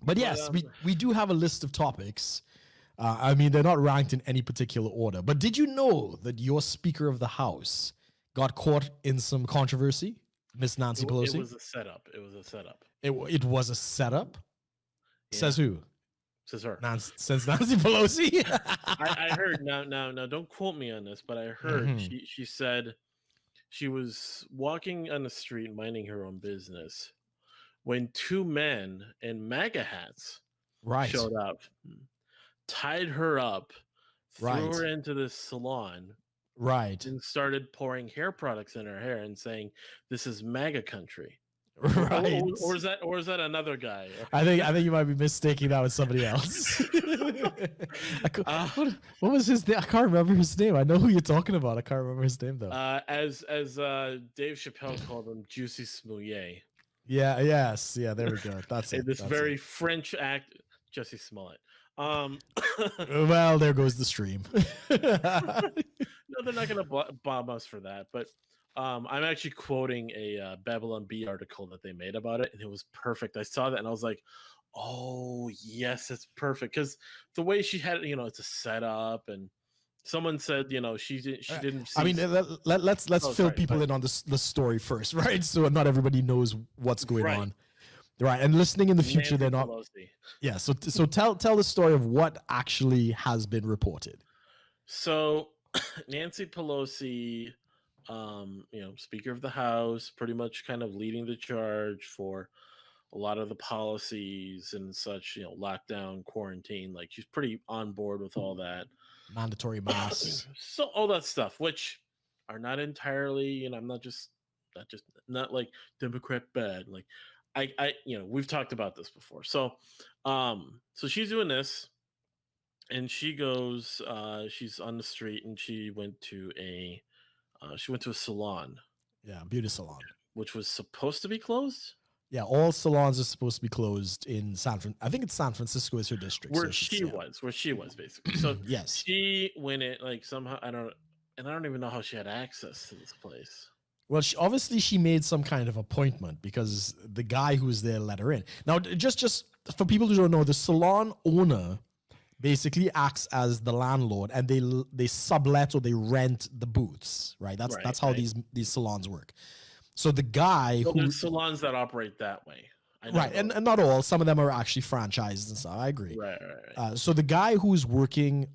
But yes, we do have a list of topics. I mean, they're not ranked in any particular order. But did you know that your Speaker of the House got caught in some controversy, Miss Nancy Pelosi? It was a setup. It was a setup. It was a setup? Yeah. Says who? Says her. Says Nancy Pelosi? I heard, now, don't quote me on this, but I heard she said she was walking on the street minding her own business when two men in MAGA hats showed up, tied her up, threw her into this salon, and started pouring hair products in her hair and saying, "This is MAGA country." Right. Or is that another guy? I think you might be mistaking that with somebody else. What was his name? I can't remember his name. I know who you're talking about. I can't remember his name though. As Dave Chappelle called him, Juicy Smouillet. Yeah. Yes. Yeah. There we go. That's it. This very French act, Jussie Smollett. Well, there goes the stream. No, they're not going to bomb us for that. But I'm actually quoting a Babylon Bee article that they made about it, and it was perfect. I saw that, and I was like, "Oh yes, it's perfect." Because the way she had it, it's a setup, and someone said, she didn't. See let's fill people in on the story first, right? So not everybody knows what's going on. Right, and listening in the future, they're not. Pelosi. Yeah, so tell the story of what actually has been reported. So, Nancy Pelosi, Speaker of the House, pretty much kind of leading the charge for a lot of the policies and such. Lockdown, quarantine. Like she's pretty on board with all that. Mandatory masks. So all that stuff, which are not entirely. I'm not like Democrat bad. Like. We've talked about this before. So she's doing this, and she goes. She's on the street, and she went to a salon. Yeah, beauty salon, which was supposed to be closed. Yeah, all salons are supposed to be closed in I think it's San Francisco is her district. Where she was basically. So yes, she went it like somehow. I don't even know how she had access to this place. Well, she made some kind of appointment because the guy who was there let her in. Now, just for people who don't know, the salon owner basically acts as the landlord, and they sublet or they rent the booths, right? That's how these salons work. So the guy there's salons that operate that way. Right, and not all. Some of them are actually franchises and stuff. I agree. Right. So the guy who's working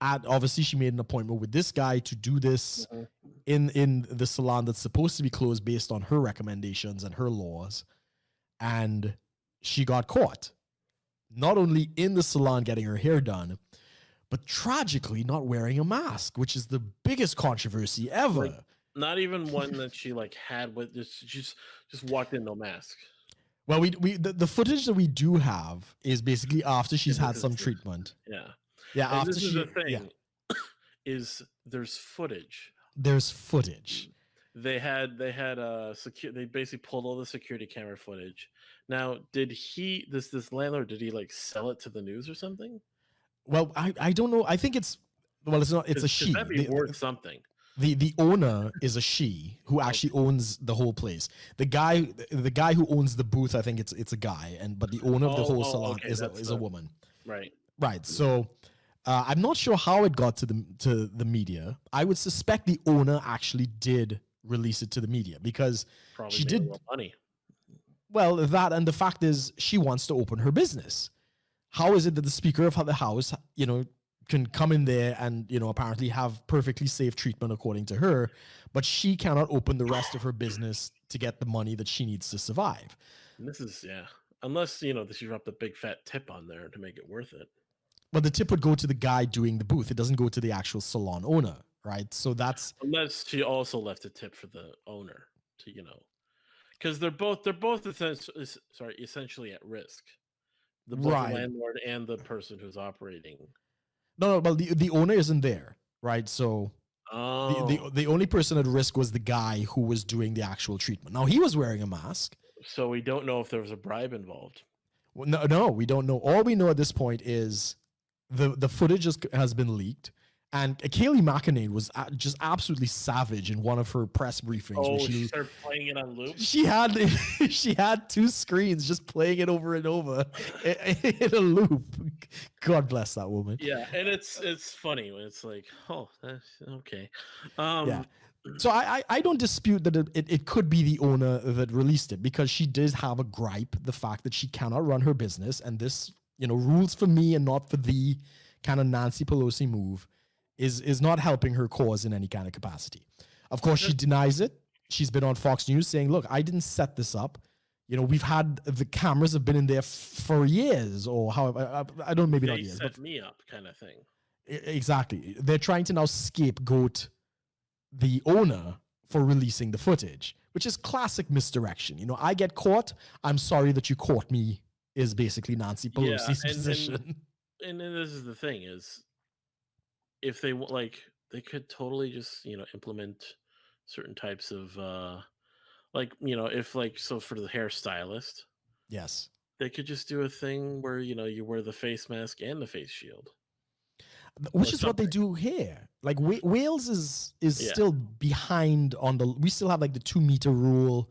obviously she made an appointment with this guy to do this in the salon that's supposed to be closed based on her recommendations and her laws, and she got caught not only in the salon getting her hair done, but tragically not wearing a mask, which is the biggest controversy ever. Like, not even one that she had with just walked in no mask. Well, the footage that we do have is basically after she's had some treatment. Yeah. Yeah, and after the thing is there's footage. There's footage. They basically pulled all the security camera footage. Now, did this landlord, did he like sell it to the news or something? Well, I don't know. I think it's a she. That'd be worth something. The owner is a she who actually owns the whole place. The guy who owns the booth, I think it's a guy, but the owner of the whole salon is a woman. Right. So I'm not sure how it got to the media. I would suspect the owner actually did release it to the media because probably she did money. Well, that, and the fact is she wants to open her business. How is it that the Speaker of the House, can come in there and, apparently have perfectly safe treatment according to her, but she cannot open the rest of her business to get the money that she needs to survive? And this is, unless, she dropped a big fat tip on there to make it worth it. But the tip would go to the guy doing the booth. It doesn't go to the actual salon owner, right? So that's... Unless she also left a tip for the owner to, because they're both essentially at risk. The landlord and the person who's operating. No, but the owner isn't there, right? So the only person at risk was the guy who was doing the actual treatment. Now, he was wearing a mask. So we don't know if there was a bribe involved. Well, no, we don't know. All we know at this point is the footage has been leaked, And Kayleigh McEnany was just absolutely savage in one of her press briefings. Where she started playing it on loop. She had she had two screens just playing it over and over in a loop. God bless that woman. Yeah, and it's funny when it's like, oh, that's okay. Yeah. So I don't dispute that it could be the owner that released it, because she did have a gripe, the fact that she cannot run her business, and this, rules for me and not for thee kind of Nancy Pelosi move is not helping her cause in any kind of capacity. Of course, she denies it. She's been on Fox News saying, look, I didn't set this up. We've had the cameras have been in there for years, or however, I don't, maybe not years, set but me up kind of thing. Exactly. They're trying to now scapegoat the owner for releasing the footage, which is classic misdirection. I get caught. I'm sorry that you caught me is basically Nancy Pelosi's position. And this is the thing is, if they they could totally just implement certain types of so for the hairstylist, yes, they could just do a thing where you wear the face mask and the face shield, which is what they do here. Like Wales is still behind on we still have like the 2-meter rule.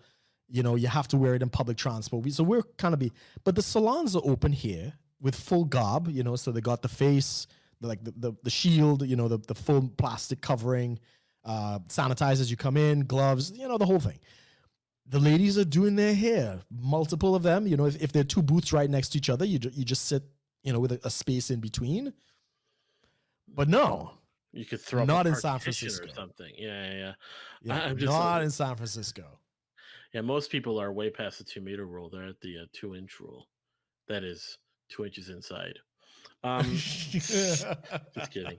You have to wear it in public transport. So we're kind of but the salons are open here with full garb. So they got the face, like the shield, the full plastic covering, sanitize as you come in, gloves, the whole thing. The ladies are doing their hair, multiple of them. If there are two booths right next to each other, you just sit, with a space in between. But no, you could throw not in San Francisco or something. Yeah. I'm just not in San Francisco. Yeah, most people are way past the 2-meter rule. They're at the 2-inch rule. That is 2 inches inside. Just kidding.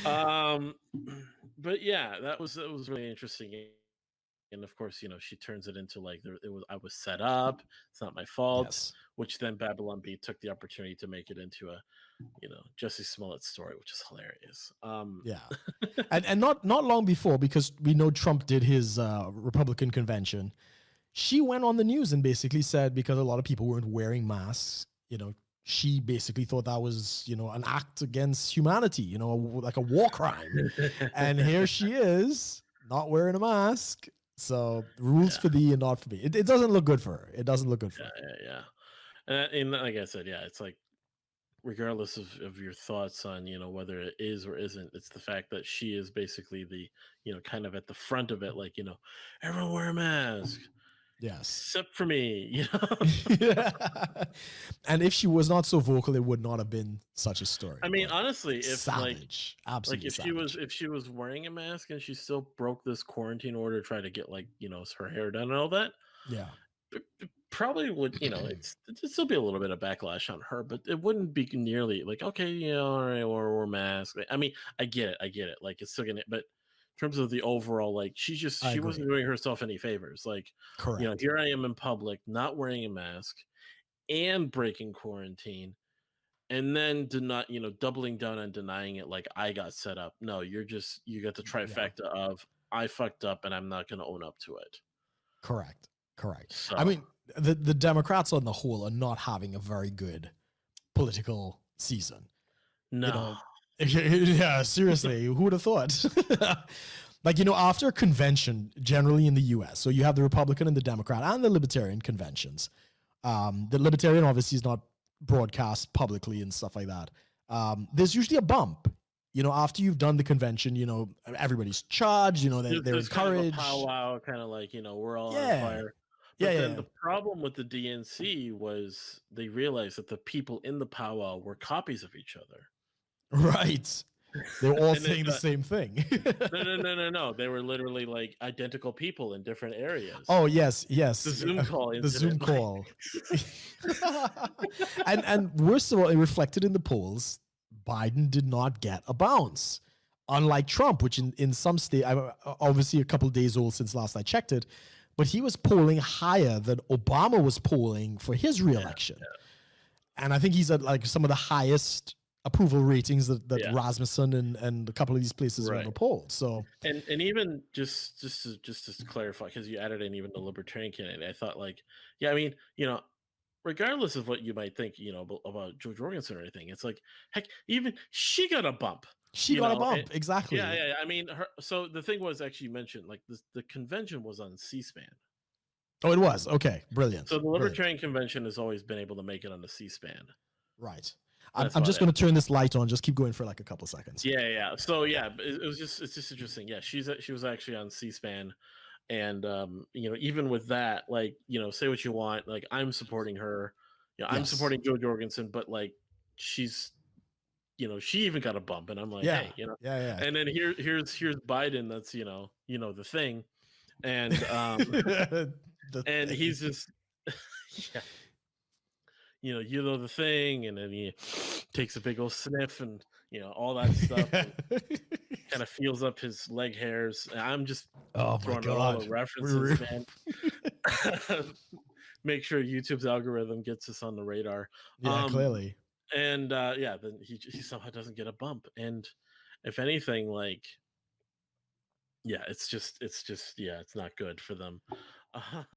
But yeah, that was really interesting. And of course, she turns it into like I was set up. It's not my fault. Yes. Which then Babylon Bee took the opportunity to make it into a, Jussie Smollett story, which is hilarious. Yeah, and not long before, because we know Trump did his Republican convention. She went on the news and basically said, because a lot of people weren't wearing masks, she basically thought that was, an act against humanity, like a war crime. And here she is, not wearing a mask. So rules for thee and not for me. It doesn't look good for her. It doesn't look good for her. Yeah. And like I said, it's like, regardless of your thoughts on, whether it is or isn't, it's the fact that she is basically the, kind of at the front of it, like, everyone wear a mask. Yes. Except for me, And if she was not so vocal, it would not have been such a story. I mean, honestly, if savage, absolutely if she was wearing a mask and she still broke this quarantine order to try to get her hair done and all that, it probably would, it'd still be a little bit of backlash on her, but it wouldn't be nearly like, okay, all right, or mask. I mean, I get it. Like, it's still gonna, but in terms of the overall, like, she wasn't doing herself any favors. Like, correct. Here I am in public, not wearing a mask and breaking quarantine, and then doubling down and denying it, like I got set up. No, you got the trifecta of I fucked up and I'm not going to own up to it. Correct. So, I mean, the Democrats on the whole are not having a very good political season. No. Yeah, seriously, who would have thought? Like, after a convention, generally in the US, so you have the Republican and the Democrat and the Libertarian conventions. The Libertarian obviously is not broadcast publicly and stuff like that. There's usually a bump. After you've done the convention, everybody's charged, they're encouraged. Kind of a powwow, kind of like, we're all on fire. But then the problem with the DNC was they realized that the people in the powwow were copies of each other. Right. They're all saying the same thing. No. They were literally like identical people in different areas. Oh, yes. The Zoom call. The Zoom call. and worst of all, it reflected in the polls. Biden did not get a bounce. Unlike Trump, which in some state, obviously a couple of days old since last I checked it, but he was polling higher than Obama was polling for his reelection. Yeah. And I think he's at like some of the highest approval ratings that Rasmussen and a couple of these places have ever polled. So and even just to clarify, because you added in even the Libertarian candidate, I thought like, I mean, regardless of what you might think, about Joe Jorgensen or anything, it's like, heck, even she got a bump. She got a bump, exactly. Yeah. I mean, so the thing was, actually, you mentioned, like, the convention was on C-SPAN. Oh, it was. Okay, brilliant. So the Libertarian Convention has always been able to make it on the C-SPAN. Right. I'm just going to turn this light on. Just keep going for like a couple seconds. Yeah. So yeah, it's just interesting. Yeah, she was actually on C-SPAN, and even with that, like, say what you want, like, I'm supporting her. I'm supporting Joe Jorgensen, but like, she's, she even got a bump, and I'm like, hey, yeah. And then here's Biden. That's the thing, and and he's just yeah. The thing, and then he takes a big old sniff, and all that stuff, kind of feels up his leg hairs. And I'm just throwing out all the references, man. Make sure YouTube's algorithm gets us on the radar. Yeah, clearly. And then he somehow doesn't get a bump, and if anything, like, yeah, it's just yeah, it's not good for them.